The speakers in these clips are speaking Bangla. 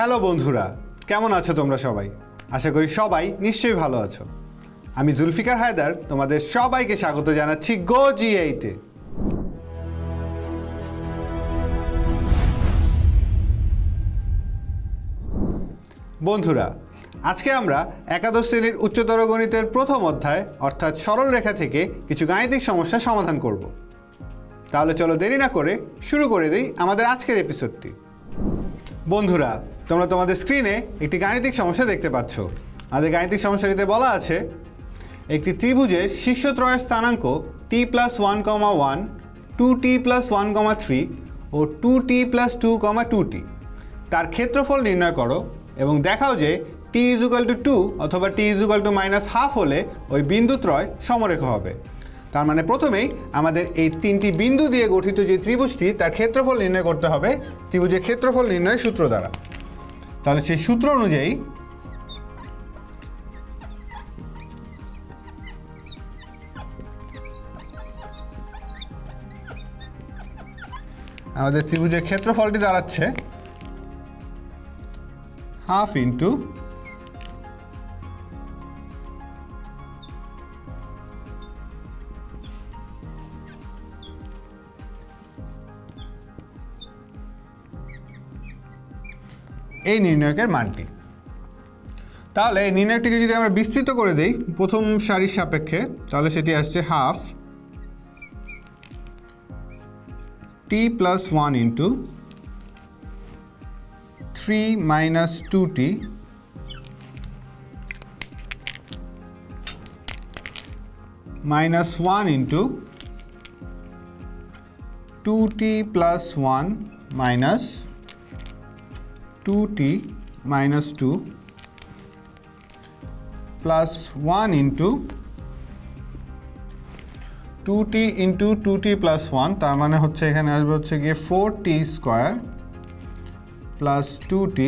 হ্যালো বন্ধুরা, কেমন আছো তোমরা সবাই? আশা করি সবাই নিশ্চয়ই ভালো আছো। আমি জুলফিকার হায়দার তোমাদের সবাইকে স্বাগত জানাচ্ছি গো জি8-এ। বন্ধুরা, আজকে আমরা একাদশ শ্রেণীর উচ্চতর গণিতের প্রথম অধ্যায় অর্থাৎ সরল রেখা থেকে কিছু গাণিতিক সমস্যা সমাধান করব। তাহলে চলো দেরি না করে শুরু করে দিই আমাদের আজকের এপিসোডটি। বন্ধুরা, তোমরা তোমাদের স্ক্রিনে একটি গাণিতিক সমস্যা দেখতে পাচ্ছ। আমাদের গাণিতিক সমস্যাটিতে বলা আছে একটি ত্রিভুজের শীর্ষত্রয়ের স্থানাঙ্ক t+1,1, 2t+1,3 ও 2t+2,2t। তার ক্ষেত্রফল নির্ণয় করো এবং দেখাও যে t=2 অথবা t=−12 হলে ওই বিন্দুত্রয় সমরেখ হবে। তার মানে প্রথমেই আমাদের এই তিনটি বিন্দু দিয়ে গঠিত যে ত্রিভুজটি তার ক্ষেত্রফল নির্ণয় করতে হবে ত্রিভুজের ক্ষেত্রফল নির্ণয়ের সূত্র দ্বারা। তাহলে সেই সূত্র অনুযায়ী আমাদের ত্রিভুজের ক্ষেত্রফলটি দাঁড়াচ্ছে হাফ ইন্টু এই নির্ণয়কের মানটি। তাহলে এই নির্ণয়টিকে যদি আমরা বিস্তৃত করে দেই প্রথম সারির সাপেক্ষে, তাহলে সেটি আসছে half t+1 into 3 - 2t -1 into 2t+1 minus 2t minus 2 plus 1 into 2t into 2t plus 1, তার মানে হচ্ছে এখানে আসবে হচ্ছে গিয়ে 4t square plus 2t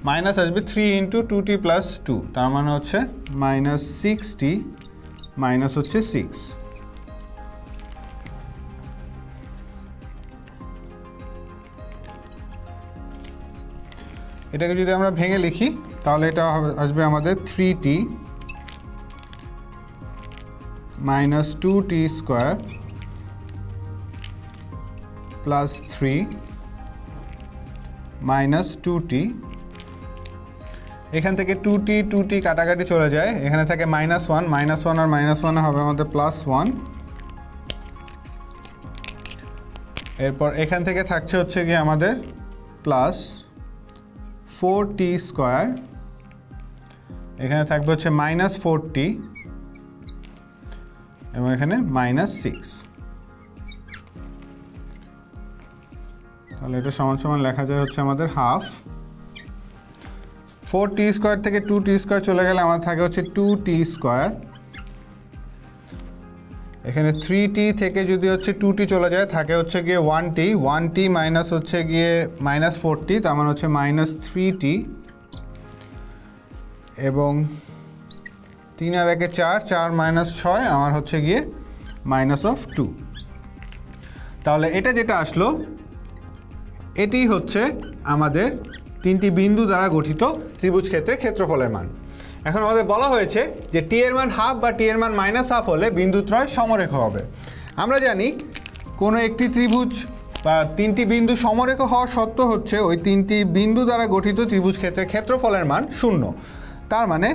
minus আসবে 3 into 2t plus 2, তার মানে হচ্ছে -6t মাইনাস হচ্ছে 6। এটাকে যদি আমরা ভেঙে লিখি তাহলে এটা আসবে আমাদের 3t minus 2t square plus 3 minus 2t। এখান থেকে 2t কাটাকাটি চলে যায়, এখানে থাকে -1 আর -1 হবে আমাদের +1। এরপর এখান থেকে থাকছে হচ্ছে গিয়ে আমাদের প্লাস 4t স্কোয়ার, এখানে থাকবে হচ্ছে -4t এবং এখানে -6। তাহলে এটা সমান সমান লেখা যায় হচ্ছে আমাদের হাফ 4t স্কোয়ার থেকে 2t স্কোয়ার চলে গেলে আমার থাকে হচ্ছে 2t স্কোয়ার। এখানে 3t থেকে যদি হচ্ছে 2t চলে যায় থাকে হচ্ছে গিয়ে 1t মাইনাস হচ্ছে গিয়ে -4t, তার মানে হচ্ছে -3t এবং 3 আর 1 4, 4 - 6 আমার হচ্ছে গিয়ে -2। তাহলে এটা যেটা আসলো এটি হচ্ছে আমাদের তিনটি বিন্দু দ্বারা গঠিত ত্রিভুজ ক্ষেত্রের ক্ষেত্রফলের মান। এখন আমাদের বলা হয়েছে যে টি এর মান হাফ বা টি এর মান -হাফ হলে বিন্দুত্রয় সমরেখ হবে। আমরা জানি কোনো একটি ত্রিভুজ বা তিনটি বিন্দু সমরেখ হওয়ার শর্ত হচ্ছে ওই তিনটি বিন্দু দ্বারা গঠিত ত্রিভুজ ক্ষেত্রের ক্ষেত্রফলের মান 0। তার মানে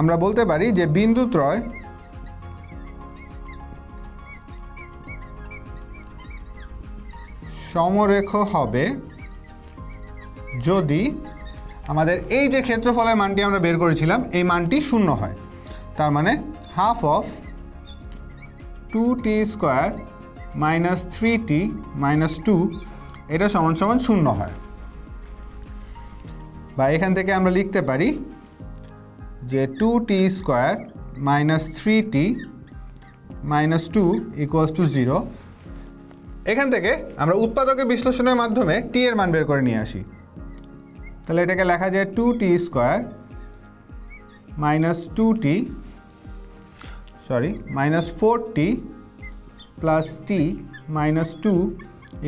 আমরা বলতে পারি যে বিন্দুত্রয় সমরেখ হবে যদি আমাদের এই যে ক্ষেত্রফলের মানটি আমরা বের করেছিলাম এই মানটি 0 হয়। তার মানে half of 2t square minus 3t minus 2 এটা সমান সমান 0 হয়। বা এখান থেকে আমরা লিখতে পারি যে 2t square minus 3t minus 2 = 0। এখান থেকে আমরা উৎপাদকের বিশ্লেষণের মাধ্যমে t এর মান বের করে নিয়ে আসি। তাহলে এটাকে লেখা যায় 2t square minus 4t plus t minus 2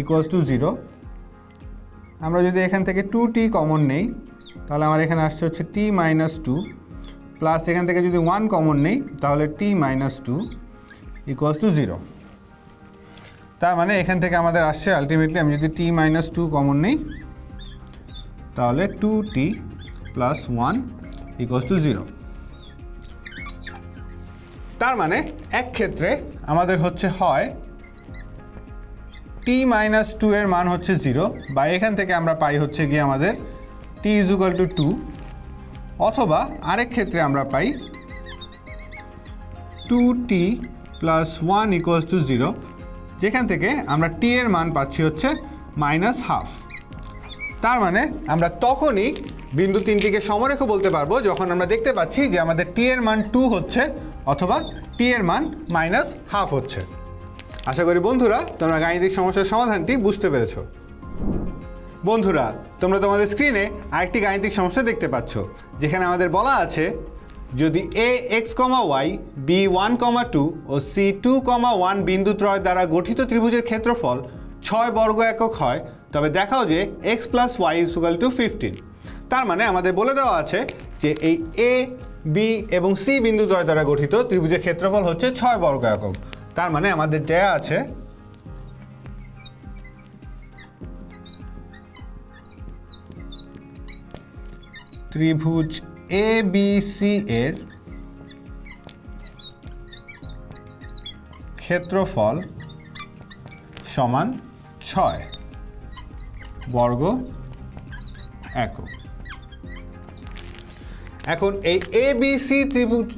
= 0। আমরা যদি এখান থেকে 2t কমন নেই তাহলে আমার এখানে আসছে হচ্ছে t - 2 প্লাস এখান থেকে যদি 1 কমন নেই তাহলে t - 2 = 0। তার মানে এখান থেকে আমাদের আসছে আলটিমেটলি আমি যদি t - 2 কমন নেই তাহলে 2t + 1 = 0। তার মানে এক ক্ষেত্রে আমাদের হচ্ছে হয় t - 2 এর মান হচ্ছে 0 বা এখান থেকে আমরা পাই হচ্ছে গিয়ে আমাদের t = 2, অথবা আরেক ক্ষেত্রে আমরা পাই 2t + 1 = 0, যেখান থেকে আমরা t এর মান পাচ্ছি হচ্ছে -½ তার মানে আমরা তখনই বিন্দু তিনটিকে সমরেখ বলতে পারবো যখন আমরা দেখতে পাচ্ছি যে আমাদের t এর মান 2 হচ্ছে অথবা t এর মান -½ হচ্ছে। আশা করি বন্ধুরা তোমরা গাণিতিক সমস্যার সমাধানটি বুঝতে পেরেছো। বন্ধুরা তোমরা তোমাদের স্ক্রিনে আরেকটি গাণিতিক সমস্যা দেখতে পাচ্ছ, যেখানে আমাদের বলা আছে যদি ax, y, b1, 2 ও c2, 1 বিন্দুত্রয় দ্বারা গঠিত ত্রিভুজের ক্ষেত্রফল 6 বর্গ একক হয় তবে দেখাও যে x + y = 15। তার মানে আমাদের বলে দেওয়া আছে যে এই a, b এবং c বিন্দুদ্বয় দ্বারা গঠিত ত্রিভুজের ক্ষেত্রফল হচ্ছে 6 বর্গ একক। তার মানে আমাদের দেয়া আছে ত্রিভুজ ABC এর ক্ষেত্রফল সমান 6 বর্গ একক। এখন এই ABC ত্রিভুজ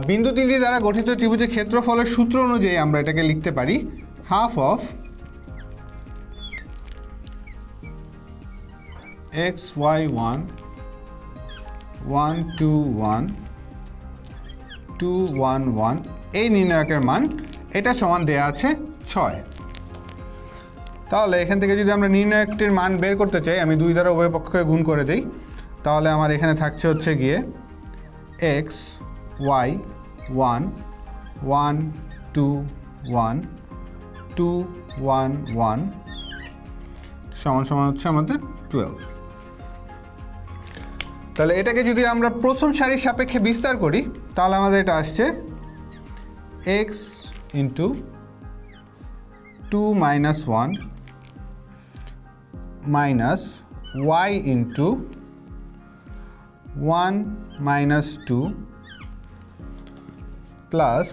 বিন্দু তিনটি দ্বারা গঠিত ত্রিভুজের ক্ষেত্রফলের সূত্র অনুযায়ী আমরা এটাকে লিখতে পারি ½ xy1 1 2 1 2 1 1 এই নির্ণায়কের মান এটা সমান দেয়া আছে 6। তাহলে এখান থেকে যদি আমরা নির্ণায়কটির মান বের করতে চাই, আমি 2 দ্বারা উভয় পক্ষকে গুণ করে দেই, তাহলে আমার এখানে থাকছে হচ্ছে গিয়ে x y 1 1 2 1 2 1 1 সমান সমান হচ্ছে আমাদের 12। তাহলে এটাকে যদি আমরা প্রথম সারির সাপেক্ষে বিস্তার করি তাহলে আমাদের এটা আসছে x * 2 - 1 minus y into 1 minus 2 plus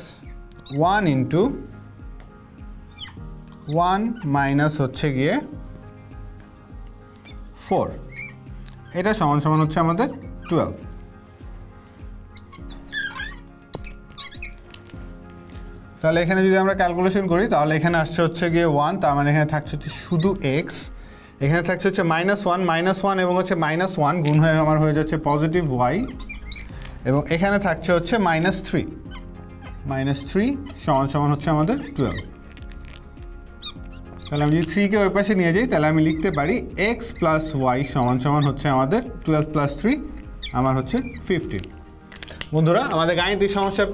1 into 1 minus হচ্ছে গিয়ে 4, এটা সমান সমান হচ্ছে আমাদের 12। তাহলে এখানে যদি আমরা ক্যালকুলেশন করি তাহলে এখানে আসছে হচ্ছে গিয়ে 1, তার মানে এখানে থাকছে হচ্ছে শুধু x, এখানে থাকছে হচ্ছে -1 এবং হচ্ছে -1 গুণ হয়ে আমার হয়ে যাচ্ছে পজিটিভ y, এবং এখানে থাকছে হচ্ছে -3 সমান সমান হচ্ছে আমাদের 12। তাহলে আমি যদি 3কে ওই পাশে নিয়ে যাই তাহলে আমি লিখতে পারি x + y সমান সমান হচ্ছে আমাদের 12 + 3 আমার হচ্ছে 15। বন্ধুরা আমাদের গাণিতিক সমস্যা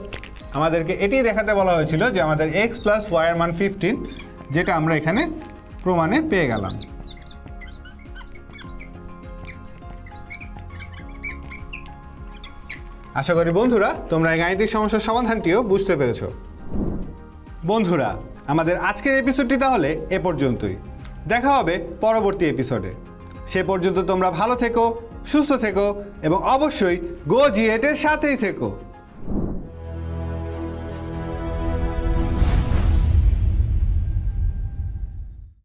আমাদেরকে এটাই দেখাতে বলা হয়েছিল যে আমাদের x + y এর মান 15, যেটা আমরা এখানে প্রমাণে পেয়ে গেলাম। আশা করি বন্ধুরা তোমরা এই গাণিতিক সমস্যার সমাধানটিও বুঝতে পেরেছো। বন্ধুরা আমাদের আজকের এপিসোডটি তাহলে এ পর্যন্তই। দেখা হবে পরবর্তী এপিসোডে। সে পর্যন্ত তোমরা ভালো থেকো, সুস্থ থেকো এবং অবশ্যই গো জি8 এর সাথেই থেকো।